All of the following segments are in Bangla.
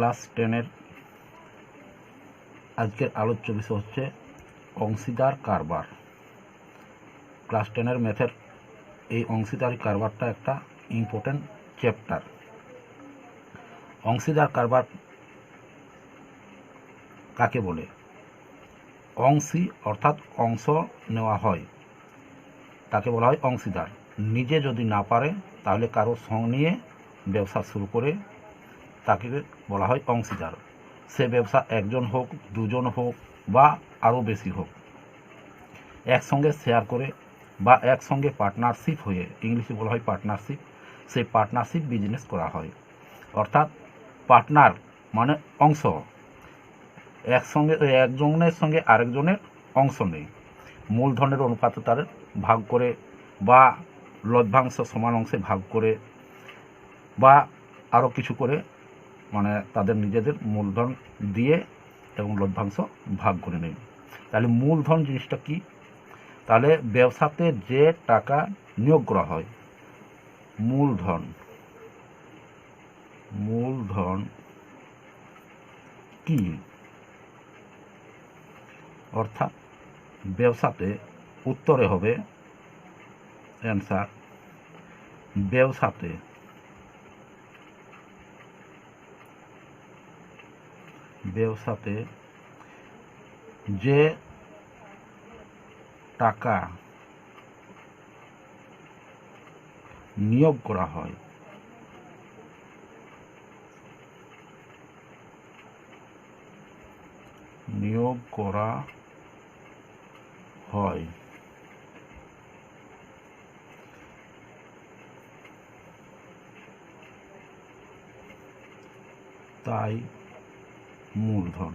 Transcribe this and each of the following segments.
ক্লাস 10-এর আজকের আলোচ্য বিষয় হচ্ছে অংশীদার কারবার। ক্লাস 10-এর ম্যাথের এই অংশীদারি কারবারটা একটা ইম্পর্টেন্ট চ্যাপ্টার। অংশীদার কারবার কাকে বলে? অংশী অর্থাৎ অংশ নেওয়া হয় তাকে বলা হয় অংশীদার। নিজে যদি না পারে তাহলে কারো সঙ্গ নিয়ে ব্যবসা শুরু করে তাকে বলা হয় অংশীদার। সে ব্যবসা একজন হোক, দুজন হোক বা আরও বেশি হোক, একসঙ্গে শেয়ার করে বা একসঙ্গে পার্টনারশিপ হয়ে, ইংলিশে বলা হয় পার্টনারশিপ, সেই পার্টনারশিপ বিজনেস করা হয়। অর্থাৎ পার্টনার মানে অংশ, একসঙ্গে একজনের সঙ্গে আরেকজনের অংশ নেই, মূলধনের অনুপাতে তার ভাগ করে বা লভ্যাংশ সমান অংশে ভাগ করে বা আরও কিছু করে, মানে তাদের নিজেদের মূলধন দিয়ে এবং লভ্যাংশ ভাগ করে নেই। তাহলে মূলধন জিনিসটা কি? তাহলে ব্যবসাতে যে টাকা নিয়োগ করা হয়, মূলধন। মূলধন কি? অর্থাৎ ব্যবসাতে উত্তরে হবে অ্যান্সার, ব্যবসাতে যে টাকা নিয়োগ করা হয়, তাই মূলধন।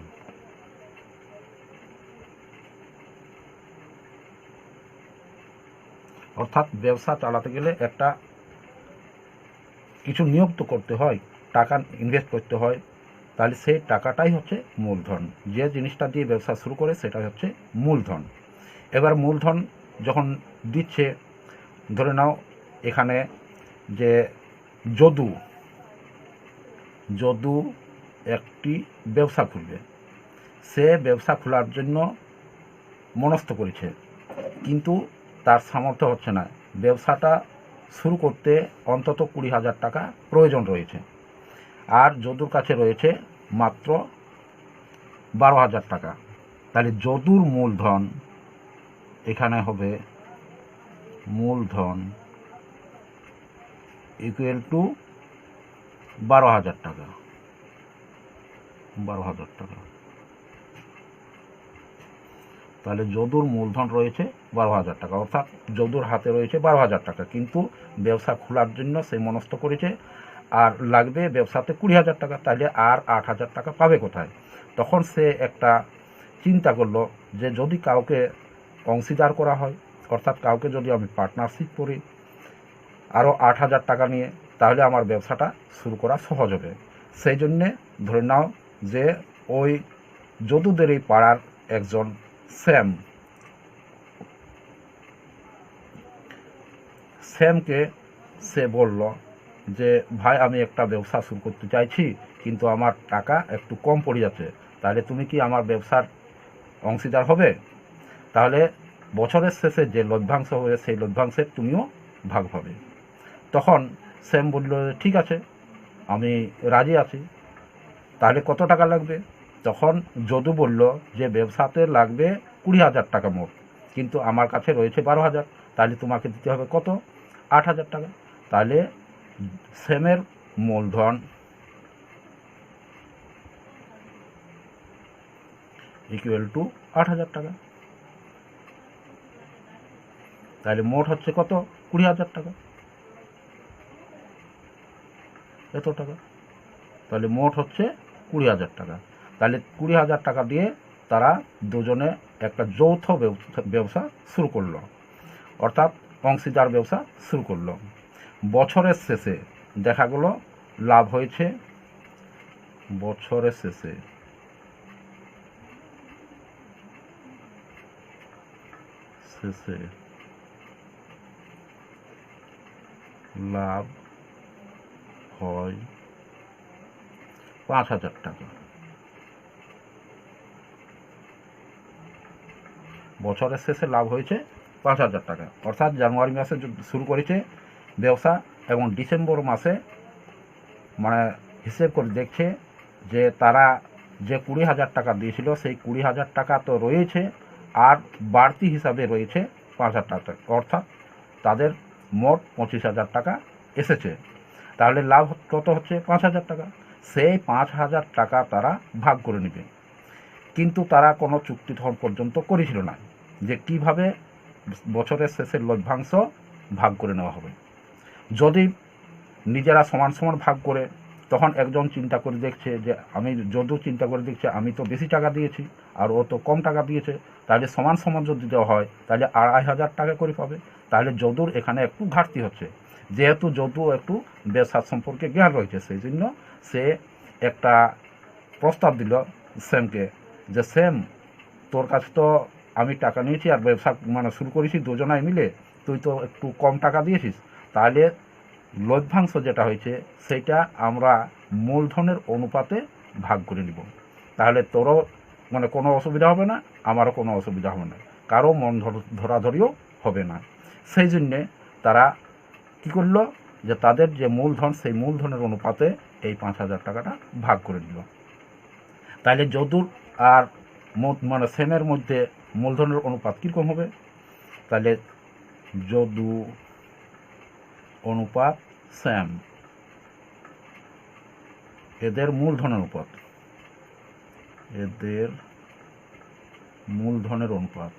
অর্থাৎ ব্যবসা চালাতে গেলে একটা কিছু নিয়োগ তো করতে হয়, টাকা ইনভেস্ট করতে হয়, তাহলে সেই টাকাটাই হচ্ছে মূলধন। যে জিনিসটা দিয়ে ব্যবসা শুরু করে সেটাই হচ্ছে মূলধন। এবার মূলধন যখন দিচ্ছে, ধরে নাও এখানে যে যদু একটি ব্যবসা খুলবে, সে ব্যবসা খোলার জন্য মনস্থ করেছে, কিন্তু তার সামর্থ্য হচ্ছে না। ব্যবসাটা শুরু করতে অন্তত 20,000 টাকা প্রয়োজন রয়েছে, আর যদুর কাছে রয়েছে মাত্র 12,000 টাকা। তাহলে যদুর মূলধন এখানে হবে মূলধন ইকুয়াল টু 12,000 টাকা। 12,000 টাকা। তাহলে যদুর মূলধন রয়েছে 12,000 টাকা, অর্থাৎ যদুর হাতে রয়েছে 12,000 টাকা, কিন্তু ব্যবসা খোলার জন্য সে মনস্থ করেছে আর লাগবে ব্যবসাতে 20,000 টাকা। তাহলে আর 8,000 টাকা পাবে কোথায়? তখন সে একটা চিন্তা করলো যে যদি কাউকে অংশীদার করা হয়, অর্থাৎ কাউকে যদি আমি পার্টনারশিপ করি আরও 8,000 টাকা নিয়ে, তাহলে আমার ব্যবসাটা শুরু করা সহজ হবে। সেই জন্যে ধরে নাও যে ওই যদুদের এই পাড়ার একজন শ্যামকে সে বলল যে ভাই, আমি একটা ব্যবসা শুরু করতে চাইছি, কিন্তু আমার টাকা একটু কম পড়ে যাচ্ছে, তাহলে তুমি কি আমার ব্যবসার অংশীদার হবে? তাহলে বছরের শেষে যে লভ্যাংশ হবে সেই লভ্যাংশের তুমিও ভাগ পাবে। তখন শ্যাম বলল ঠিক আছে, আমি রাজি আছি। তাহলে কত টাকা লাগবে? তখন যদু বলল যে ব্যবসাতে লাগবে 20,000 টাকা মোট, কিন্তু আমার কাছে রয়েছে 12,000, তাহলে তোমাকে দিতে হবে কত? 8,000 টাকা। তাহলে শ্যামের মূলধন ইকুয়াল টু 8,000 টাকা। তাহলে মোট হচ্ছে কত? 20,000 টাকা, এত টাকা। তাহলে মোট হচ্ছে 20,000 টাকা। তাহলে 20,000 টাকা দিয়ে তারা দুজনে একটা যৌথ ব্যবসা শুরু করলো, অর্থাৎ অংশীদার ব্যবসা শুরু করলো। বছরের শেষে দেখা গেল লাভ হয়েছে, বছরের শেষে লাভ হয় 5,000 টাকা। বছরের শেষে লাভ হয়েছে 5,000 টাকা, অর্থাৎ জানুয়ারি মাসে শুরু করেছে ব্যবসা এবং ডিসেম্বর মাসে মানে হিসেব করে দেখছে যে তারা যে 20,000 টাকা দিয়েছিল সেই 20,000 টাকা তো রয়েছে, আর বাড়তি হিসাবে রয়েছে 5,000 টাকা, অর্থাৎ তাদের মোট 25,000 টাকা এসেছে। তাহলে লাভ কত হচ্ছে? 5,000 টাকা। সেই 5,000 টাকা তারা ভাগ করে নেবে, কিন্তু তারা কোনো চুক্তি তখন পর্যন্ত করেছিল না যে কিভাবে বছরের শেষের লভ্যাংশ ভাগ করে নেওয়া হবে। যদি নিজেরা সমান সমান ভাগ করে, তখন একজন চিন্তা করে দেখছে যে আমি তো বেশি টাকা দিয়েছি আর ও তো কম টাকা দিয়েছে, তাহলে সমান সমান যদি দেওয়া হয় তাহলে 2,500 টাকা করে পাবে। তাহলে যদুর এখানে একটু ঘাটতি হচ্ছে, যেহেতু যদু একটু ব্যবসার সম্পর্কে জ্ঞান রয়েছে, সেই জন্য সে একটা প্রস্তাব দিল সেমকে, যে সেম, তোর কাছে তো আমি টাকা নিয়েছি আর ব্যবসা শুরু করেছি দুজনাই মিলে, তুই তো একটু কম টাকা দিয়েছিস, তাহলে লভ্যাংশ যেটা হয়েছে সেটা আমরা মূলধনের অনুপাতে ভাগ করে নিব, তাহলে তোরও কোনো অসুবিধা হবে না, আমারও কোনো অসুবিধা হবে না, কারো মন ধরাধরিও হবে না। সেই জন্যে তারা কী করলো, যে তাদের যে মূলধন সেই মূলধনের অনুপাতে এই 5,000 টাকাটা ভাগ করে নিল। তাহলে যদুর আর সেমের মধ্যে মূলধনের অনুপাত কীরকম হবে? তাহলে যদু অনুপাত সেম, এদের মূলধনের অনুপাত,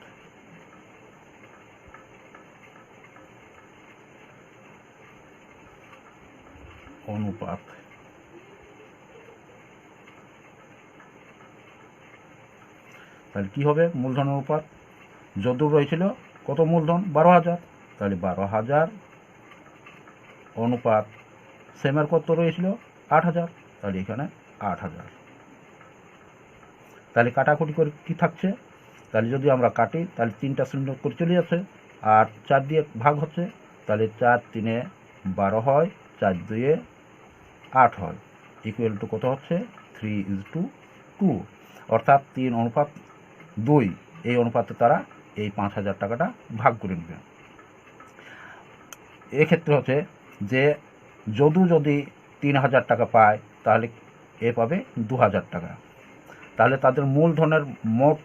অনুপাত তাহলে কি হবে? মূলধন অনুপাত, যদুর রয়েছিল কত মূলধন? 12,000, তাহলে 12,000 অনুপাত সেমের কত রয়েছিল? 8,000, তাহলে এখানে 8,000। তাহলে কাটাকুটি করে কি থাকছে? তাহলে যদি আমরা কাটি তাহলে 3টা শূন্য করে চলে যাচ্ছে, আর 4 দিয়ে ভাগ হচ্ছে, তাহলে 4 3 12 হয়, 4 2 8 হয়, ইকুয়াল টু কত হচ্ছে? 3:2, অর্থাৎ 3:2 এই অনুপাতে তারা এই 5,000 টাকাটা ভাগ করে নেবে। এক্ষেত্রে হচ্ছে যে যদু যদি 3,000 টাকা পায় তাহলে এ পাবে 2,000 টাকা। তাহলে তাদের মূলধনের মোট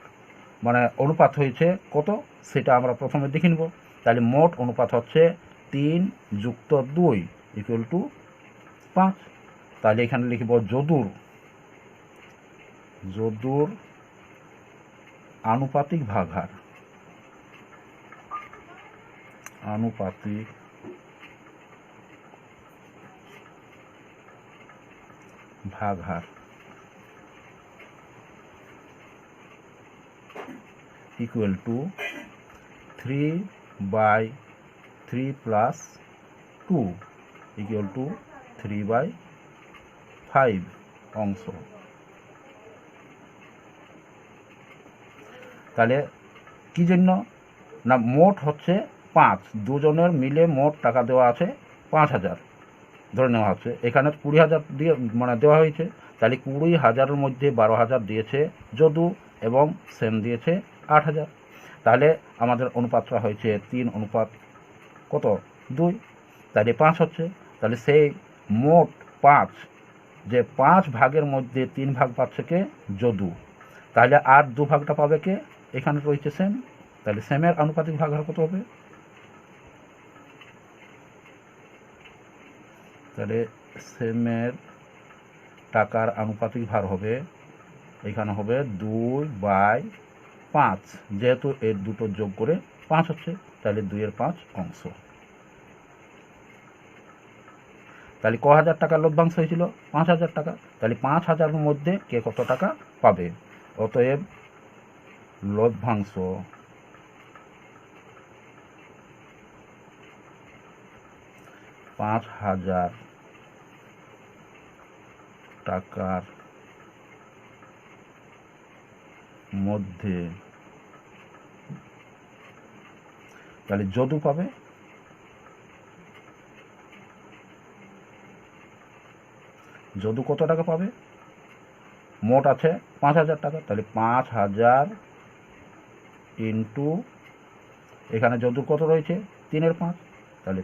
অনুপাত হয়েছে কত, সেটা আমরা প্রথমে দেখে নেব। তাহলে মোট অনুপাত হচ্ছে 3 + 2 ইকুয়াল টু 5। তাহলে এখানে লিখব যদুর আনুপাতিক ভাগহার, ইকুয়াল টু 3/3 + 2 ইকুয়াল টু 3/5 অংশ। তাহলে কী জন্য না, মোট হচ্ছে 5, দুজনের মিলে মোট টাকা দেওয়া আছে 5,000 ধরে নেওয়া হচ্ছে, এখানে 20,000 দিয়ে দেওয়া হয়েছে, তাহলে 20,000-এর মধ্যে 12,000 দিয়েছে যদু এবং সেম দিয়েছে 8,000। তাহলে আমাদের অনুপাতটা হয়েছে 3:2, তাহলে 5 হচ্ছে। তাহলে সেই মোট 5, যে 5 ভাগের মধ্যে 3 ভাগ পাচ্ছে কে? যদু। তাহলে আর 2 ভাগটা পাবে কে? এখানে রয়েছে সেম। তাহলে সেমের আনুপাতিক ভাগহার কত হবে? তাহলে সেমের টাকার আনুপাতিক ভার হবে, এখানে হবে 2/5, যেহেতু এর দুটো যোগ করে 5 হচ্ছে, তাহলে 2/5 অংশ। তাহলে ক হাজার টাকার লভ্যাংশ হয়েছিল? 5,000 টাকা। তাহলে 5,000-এর মধ্যে কে কত টাকা পাবে? অতএব লভ্যাংশ $5,000 টাকার মধ্যে তাহলে যদু পাবে যদু কত টাকা পাবে? মোট আছে 5,000 টাকা, তাহলে 5,000 ইন্টু এখানে যদুর কত রয়েছে 3/5, তাহলে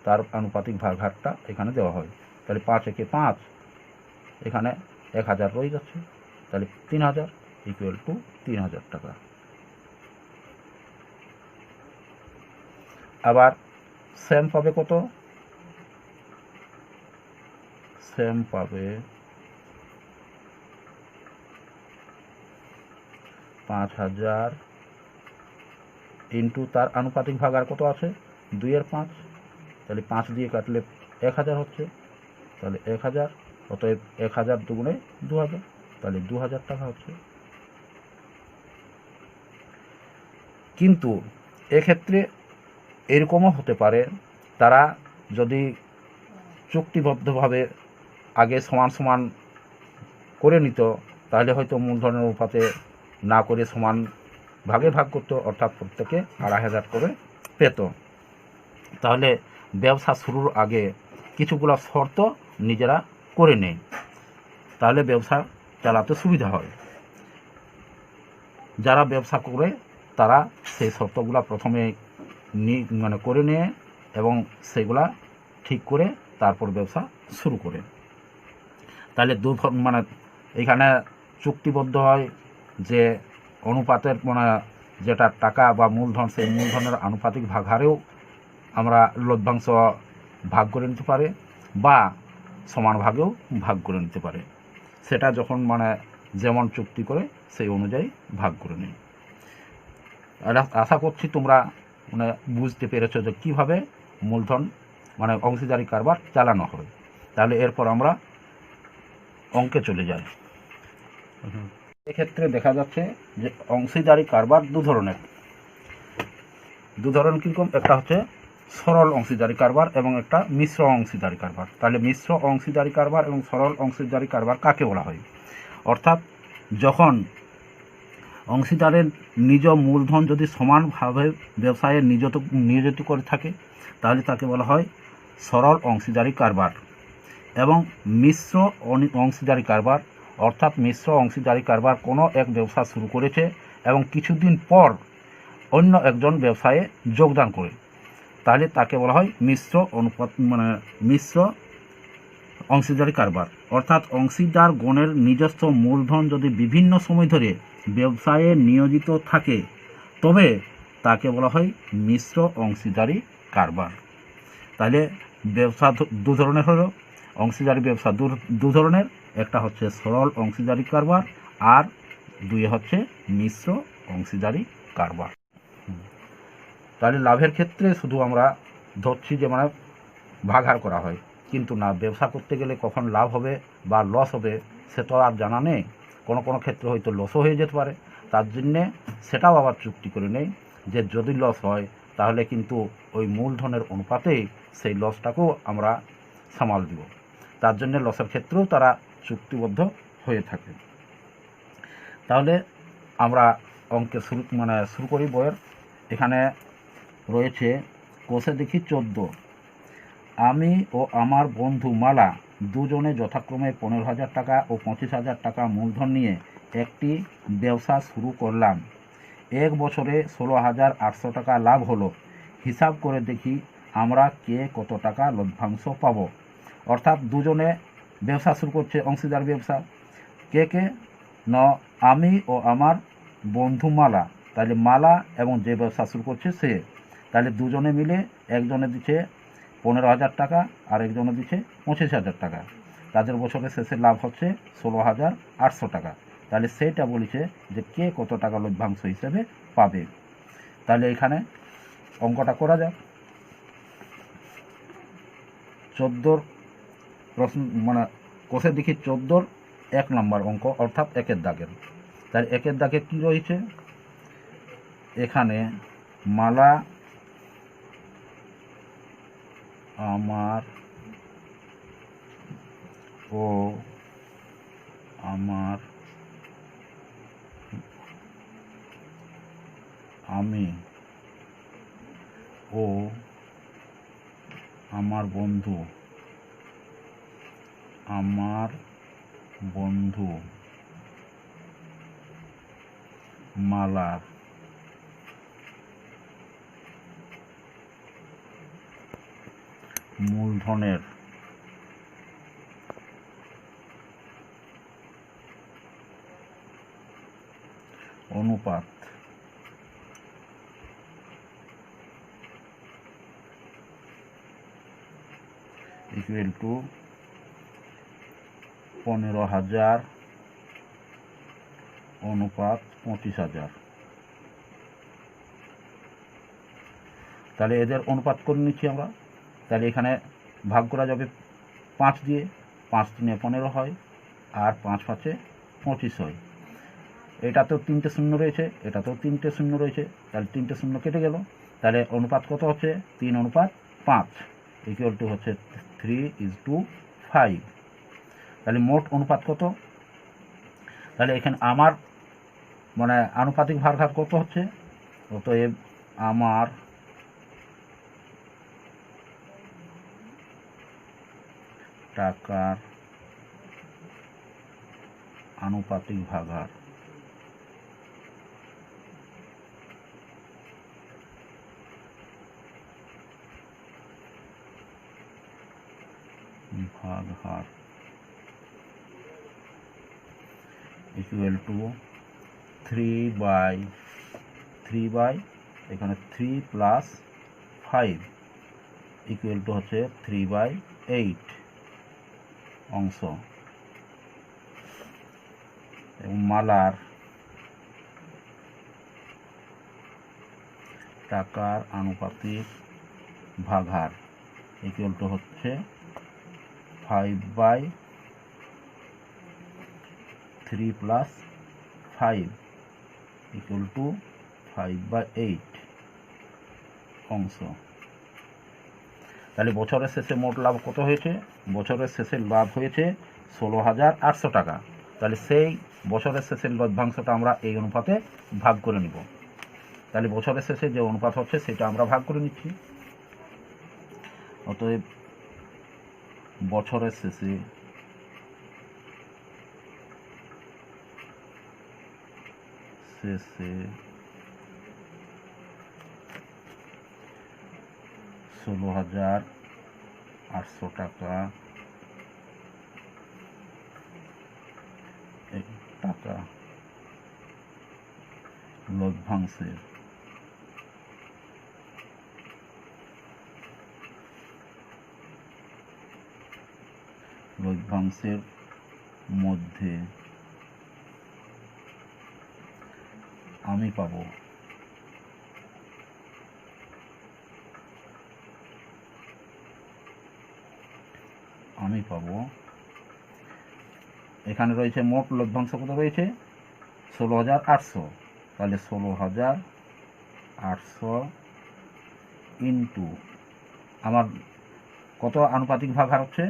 তার আনুপাতিক ভাগটা এখানে দেওয়া হয়। তাহলে 5 একে 5, এখানে 1,000 রয়ে যাচ্ছে, তাহলে 3,000 ইকুয়াল টু 3,000 টাকা। আবার সেম পাবে কত? সেম পাবে 5,000 ইন্টু তার আনুপাতিক ভাগ আর কত আছে 2/5, তাহলে 5 দিয়ে কাটলে 1,000 হচ্ছে, তাহলে 1,000, অতএব 1,000 দুগুণে 2,000, তাহলে 2,000 টাকা হচ্ছে। কিন্তু এক্ষেত্রে এরকমও হতে পারে, তারা যদি চুক্তিবদ্ধভাবে আগে সমান সমান করে নিত, তাহলে হয়তো মূলধনের অনুপাতে না করে সমান ভাগে ভাগ করতো, অর্থাৎ প্রত্যেকে 2,500 করে পেত। তাহলে ব্যবসা শুরুর আগে কিছুগুলো শর্ত নিজেরা করে নেয়, তাহলে ব্যবসা চালাতে সুবিধা হয়। যারা ব্যবসা করে তারা সেই শর্তগুলো প্রথমে করে নিয়ে এবং সেগুলা ঠিক করে তারপর ব্যবসা শুরু করে। তাহলে এখানে চুক্তিবদ্ধ হয় যে অনুপাতের যেটা টাকা বা মূলধন, সেই মূলধনের আনুপাতিক ভাগ হারেও আমরা লভ্যাংশ ভাগ করে নিতে পারে বা সমান ভাগেও ভাগ করে নিতে পারে, সেটা যখন যেমন চুক্তি করে সেই অনুযায়ী ভাগ করে নিই। আশা করছি তোমরা বুঝতে পেরেছো যে কীভাবে মূলধন অংশীদারি কারবার চালানো হয়। তাহলে এরপর আমরা অঙ্কে চলে যাই। এক্ষেত্রে দেখা যাচ্ছে যে অংশীদারি কারবার দু ধরনের কীরকম, একটা হচ্ছে সরল অংশীদারি কারবার এবং একটা মিশ্র অংশীদারি কারবার। তাহলে মিশ্র অংশীদারি কারবার এবং সরল অংশীদারি কারবার কাকে বলা হয়? অর্থাৎ যখন অংশীদারের নিজ মূলধন যদি সমানভাবে ব্যবসায়ে নিয়োজিত করে থাকে, তাহলে তাকে বলা হয় সরল অংশীদারি কারবার। এবং মিশ্র অংশীদারি কারবার, অর্থাৎ মিশ্র অংশীদারি কারবার কোনো এক ব্যবসা শুরু করেছে এবং কিছুদিন পর অন্য একজন ব্যবসায়ে যোগদান করে, তাহলে তাকে বলা হয় মিশ্র অংশীদারি কারবার। অর্থাৎ অংশীদার গণের নিজস্ব মূলধন যদি বিভিন্ন সময় ধরে ব্যবসায়ে নিয়োজিত থাকে, তবে তাকে বলা হয় মিশ্র অংশীদারি কারবার। তাহলে ব্যবসা দু ধরনের হলো, অংশীদারি ব্যবসা দু ধরনের, একটা হচ্ছে সরল অংশীদারি কারবার আর দুই হচ্ছে মিশ্র অংশীদারি কারবার। তাহলে লাভের ক্ষেত্রে শুধু আমরা ধরছি যে ভাগার করা হয়, কিন্তু না, ব্যবসা করতে গেলে কখন লাভ হবে বা লস হবে সে তো আর জানা নেই। কোনো কোনো ক্ষেত্রে হয়তো লসও হয়ে যেতে পারে, তার জন্যে সেটাও আবার চুক্তি করে নেই যে যদি লস হয় তাহলে কিন্তু ওই মূলধনের অনুপাতেই সেই লসটাকেও আমরা সামাল দিব। তার জন্য লসের ক্ষেত্রেও তারা চুক্তিবদ্ধ হয়ে থাকে। তাহলে আমরা অঙ্কের শুরু করি বইয়ের। এখানে রয়েছে কোষে দেখি 14, আমি ও আমার বন্ধু মালা দুজনে যথাক্রমে 15,000 টাকা ও 25,000 টাকা মূলধন নিয়ে একটি ব্যবসা শুরু করলাম। 1 বছরে 16,800 টাকা লাভ হলো। হিসাব করে দেখি আমরা কে কত টাকা লভ্যাংশ পাব। অর্থাৎ দুজনে ব্যবসা শুরু করছে, অংশীদার ব্যবসা। কে আমি ও আমার বন্ধু মালা, তাহলে মালা এবং যে ব্যবসা শুরু করছে সে, তাহলে দুজনে মিলে একজনে দিচ্ছে 15,000 টাকা আর একজনে দিচ্ছে 25,000 টাকা। তাদের বছরের শেষে লাভ হচ্ছে 16,800 টাকা। তাহলে সেইটা বলেছে যে কে কত টাকা লভ্যাংশ হিসেবে পাবে। তাহলে এখানে অঙ্কটা করা যাক। 14 প্রশ্ন কোষে দেখি 14 1 নম্বর অঙ্ক, অর্থাৎ 1-এর দাগের। তাহলে 1-এর দাগে কি রয়েছে? এখানে মালা আমার ও আমি ও আমার বন্ধু আমার বন্ধু মালার মূলধনের অনুপাত ইকুয়াল টু 15,000 অনুপাত 25,000। তাহলে এদের অনুপাত করে নিচ্ছি আমরা। তাহলে এখানে ভাগ করা যাবে 5 দিয়ে, 5 3 15 হয়, আর 5 5 25 হয়। এটাতেও 3টে শূন্য রয়েছে, এটাতেও 3টে শূন্য রয়েছে, তাহলে 3টে শূন্য কেটে গেল। তাহলে অনুপাত কত হচ্ছে? 3:5 ইকুয়াল টু হচ্ছে 3:5। তাহলে মোট অনুপাত কত? তাহলে এখানে আমার মানে আনুপাতিক ভাগহার কত হচ্ছে? অতএব আমার টাকার আনুপাতিক ভাগহার ইকুয়াল টু 3/3 এখানে 3 + 5 ইকুয়াল টু হচ্ছে 3/8 অংশ। এবং মালার টাকার আনুপাতিক ভাগহার ইকুয়াল টু হচ্ছে 5/3 + 5 ইকুয়াল টু 5/8 অংশ। তাহলে বছরের শেষে মোট লাভ কত হয়েছে? বছরের শেষে লাভ হয়েছে 16,800 টাকা। তাহলে সেই বছরের শেষের লভ্যাংশটা আমরা এই অনুপাতে ভাগ করে নিব। তাহলে বছরের শেষে যে অনুপাত হচ্ছে সেটা আমরা ভাগ করে নিচ্ছি। অতএব বছরের শেষে শেষে 16,800 টাকা লভ্যাংশের মধ্যে আমি পাব এখানে রয়েছে মোট লভ্যাংশ কত রয়েছে? 16,800। তাহলে 16,800 ইন্টু আমার কত আনুপাতিক ভাগহার হচ্ছে?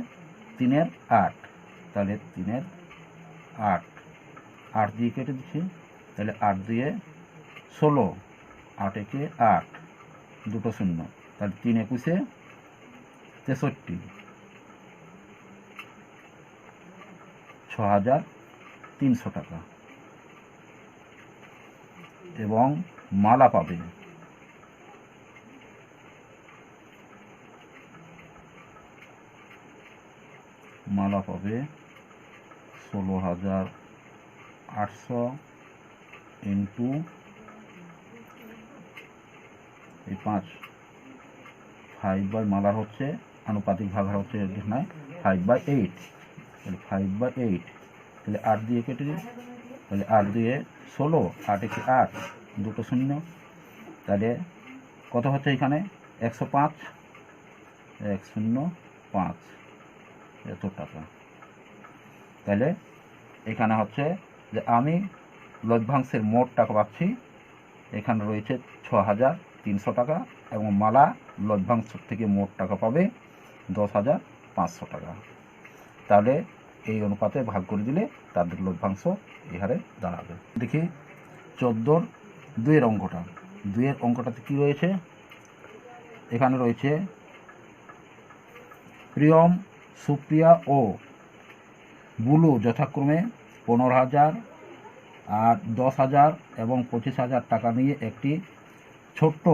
3/8। তাহলে 3/8 8 দিয়ে কেটে দিচ্ছি। তাহলে 8 দিয়ে 16, 8 একে 8, দুটো শূন্য, তাহলে 3 একুশে 63, 6,300 টাকা। এবং মালা পাবে মালা পাবে 16,800 ইন্টু এই 5 মালার হচ্ছে আনুপাতিক ভাগহার হচ্ছে এখানে 5/8। তাহলে 5/8, তাহলে 8 দিয়ে কেটে দিই। তাহলে 8 দিয়ে 16, 8 একে 8, দুটো শূন্য, তাহলে কত হচ্ছে এখানে? 105, 105 এত টাকা। তাহলে এখানে হচ্ছে যে আমি লভ্যাংশের মোট টাকা পাচ্ছি, এখানে রয়েছে 6,300 টাকা, এবং মালা লভ্যাংশ থেকে মোট টাকা পাবে 10,500 টাকা। তাহলে এই অনুপাতে ভাগ করে দিলে তাদের লভ্যাংশ এই হারে দাঁড়াবে। দেখি 14 2-এর অঙ্কটা। 2-এর অঙ্কটাতে কী রয়েছে? এখানে রয়েছে প্রিয়ম, সুপ্রিয়া ও বুলু যথাক্রমে 15,000 আর 10,000 এবং 25,000 টাকা নিয়ে একটি ছোট্ট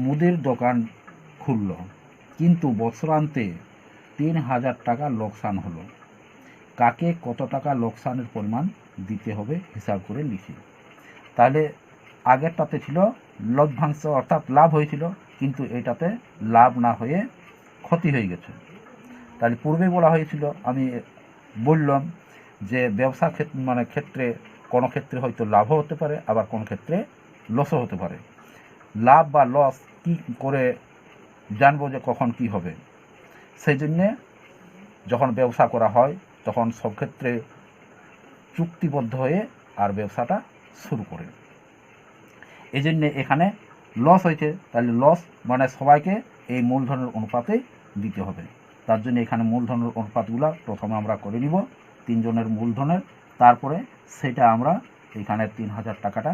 মুদির দোকান খুলল, কিন্তু বছরান্তে 3,000 টাকা লোকসান হলো। কাকে কত টাকা লোকসানের পরিমাণ দিতে হবে হিসাব করে লিখি। তাহলে আগেরটাতে ছিল লভ্যাংশ অর্থাৎ লাভ হয়েছিল, কিন্তু এটাতে লাভ না হয়ে ক্ষতি হয়ে গেছে। তাহলে পূর্বে বলা হয়েছিল, আমি বললাম যে ব্যবসা ক্ষেত্রে কোনো ক্ষেত্রে হয়তো লাভও হতে পারে, আবার কোনো ক্ষেত্রে লসও হতে পারে। লাভ বা লস কি করে জানবো যে কখন কি হবে? সেই জন্যে যখন ব্যবসা করা হয় তখন সব ক্ষেত্রে চুক্তিবদ্ধ হয়ে আর ব্যবসাটা শুরু করে। এই জন্যে এখানে লস হয়েছে, তাহলে লস মানে সবাইকে এই মূলধনের অনুপাতেই দিতে হবে। তার জন্য এখানে মূলধনের অনুপাতগুলো প্রথমে আমরা করে নিব 3 জনের মূলধনের, তারপরে সেটা আমরা এখানে 3,000 টাকাটা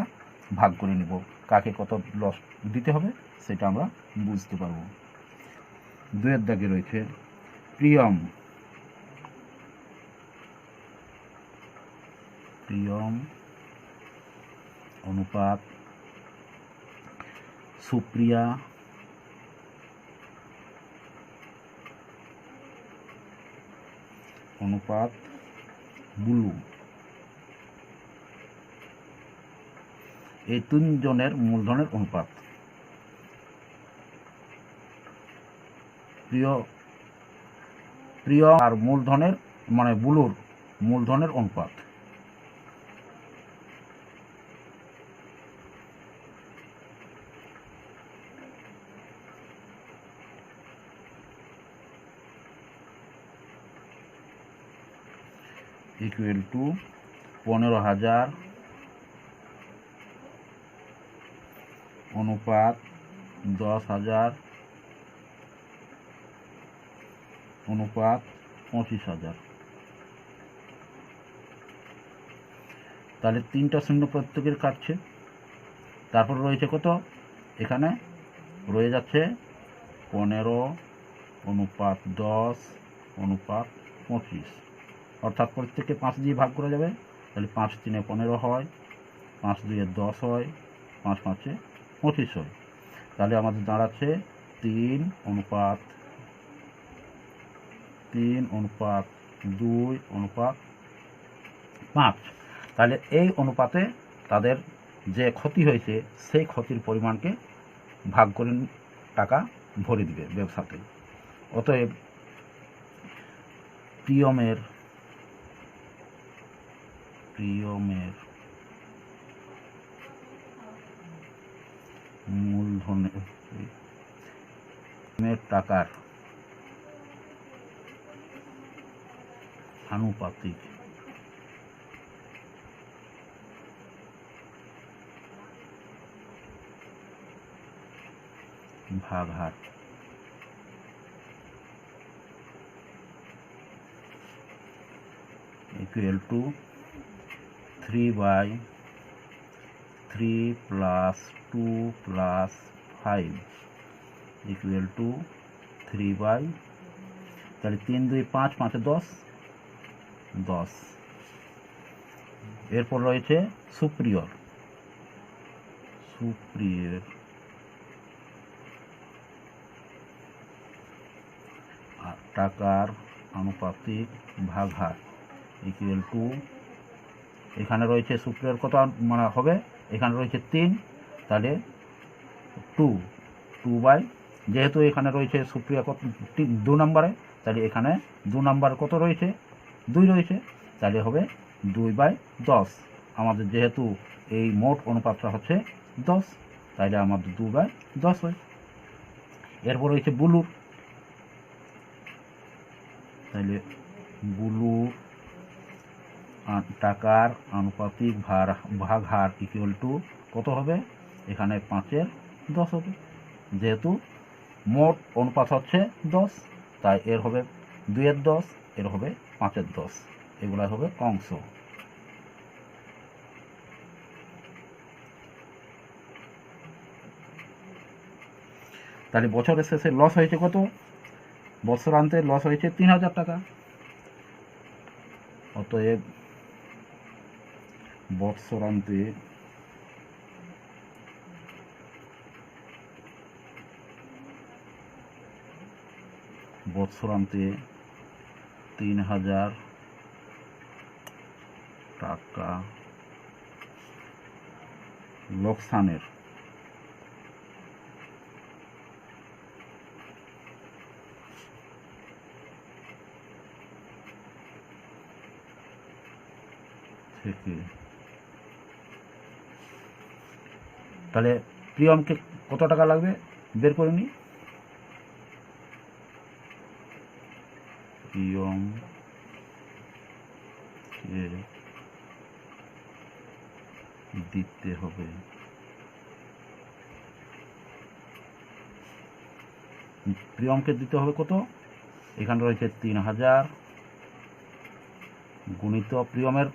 ভাগ করে নিব। কাকে কত লস দিতে হবে সেটা আমরা বুঝতে পারব। 2 দাগে রয়েছে প্রিয়ম অনুপাত সুপ্রিয়া অনুপাত বুলু, এই 3 জনের মূলধনের অনুপাত। প্রিয় আর মূলধনের মানে বুলুর মূলধনের অনুপাত। ইকুয়াল টু 15,000 অনুপাত 10,000 অনুপাত 25,000। তাহলে 3টা শূন্য প্রত্যেকের কাটছে। তারপর রয়েছে কত? এখানে রয়ে যাচ্ছে 15 অনুপাত 10 অনুপাত 25, অর্থাৎ প্রত্যেককে 5 দিয়ে ভাগ করা যাবে। তাহলে 5 3 15 হয়, 5 2 10 হয়, 5 5 25 হয়। তাহলে আমাদের দাঁড়াচ্ছে 3 অনুপাত 2 অনুপাত 5। তাহলে এই অনুপাতে তাদের যে ক্ষতি হয়েছে সেই ক্ষতির পরিমাণকে ভাগ করে টাকা ভরে দিবে ব্যবসাতে। অতএব প্রিয়মের মূলধনের টাকার আনুপাতিক ভাগহার equal to 3/3 plus 2 plus 5 equal to 3/, তাহলে 3 2 5 5 10। এরপর রয়েছে সুপ্রিয়র টাকার আনুপাতিক ভাগহার ইকুয়াল টু, এখানে রয়েছে সুপ্রিয়র কত মানে হবে, এখানে রয়েছে 3, তাহলে 2/, যেহেতু এখানে রয়েছে সুপ্রিয়া কত 2 নম্বরে, তাহলে এখানে 2 নম্বর কত রয়েছে 2 রয়েছে, তাহলে হবে 2/10। আমাদের যেহেতু এই মোট অনুপাতটা হচ্ছে 10, তাহলে আমাদের 2/10 হয়। এরপর রয়েছে বুলুর, তাহলে বুলুর টাকার আনুপাতিক ভাগহার ইকুয়াল টু কত হবে, এখানে 5/10 হবে। যেহেতু মোট অনুপাত হচ্ছে 10, তাই এর হবে 2/10, এর হবে 5/10, এগুলা হবে অংশ। তাহলে বছরের শেষে লস হয়েছে কত? বছরান্তে লস হয়েছে 3,000 টাকা। অতএব বৎসরান্তে ৩,০০০ টাকা লোকসানের থেকে, তাহলে প্রিয়মকে কত টাকা লাগবে বের করে নি। প্রিয়মকে দিতে হবে কত, এখানে রয়েছে ৩,০০০ গুণিত প্রিয়মের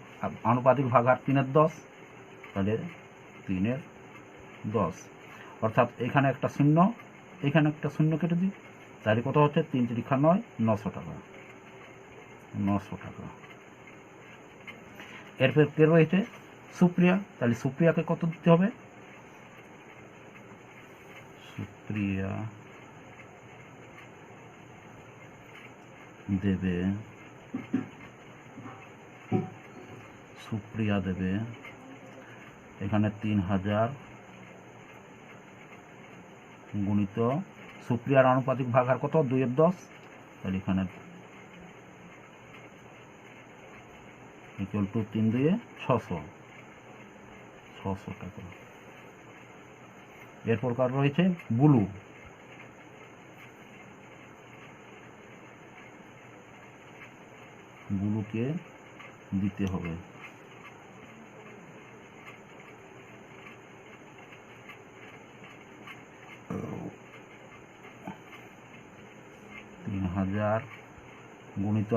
আনুপাতিক ভাগ আর ৩/10, তাহলে 3/10, অর্থাৎ এখানে একটা শূন্য, এখানে একটা শূন্য কেটে দিই, তাহলে কত হচ্ছে ৩ × ৯ 900 টাকা। 900 টাকা। এরপর কে রয়েছে সুপ্রিয়া, তাহলে সুপ্রিয়াকে কত দিতে হবে, সুপ্রিয়া দেবে এখানে ৩,০০০ গুণিত সুপ্রিয়ার আনুপাতিক ভাগ আর কত 2/10, তাহলে এখানে = 3 × 2 = 600 টাকা। এরপর কার রয়েছে বুলু, বুলুকে দিতে হবে ৩,০০০ গুণিত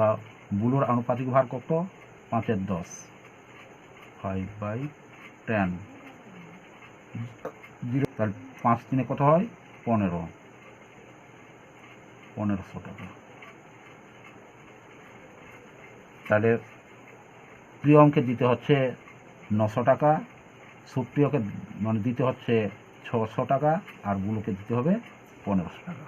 বুলুর আনুপাতিক ভার কত 5/10, 5/10, তাহলে 5 × 3 কত হয় 1500 টাকা। তাহলে প্রিয়মকে দিতে হচ্ছে 900 টাকা, সুপ্রিয়কে দিতে হচ্ছে 600 টাকা, আর বুলুকে দিতে হবে 1500 টাকা।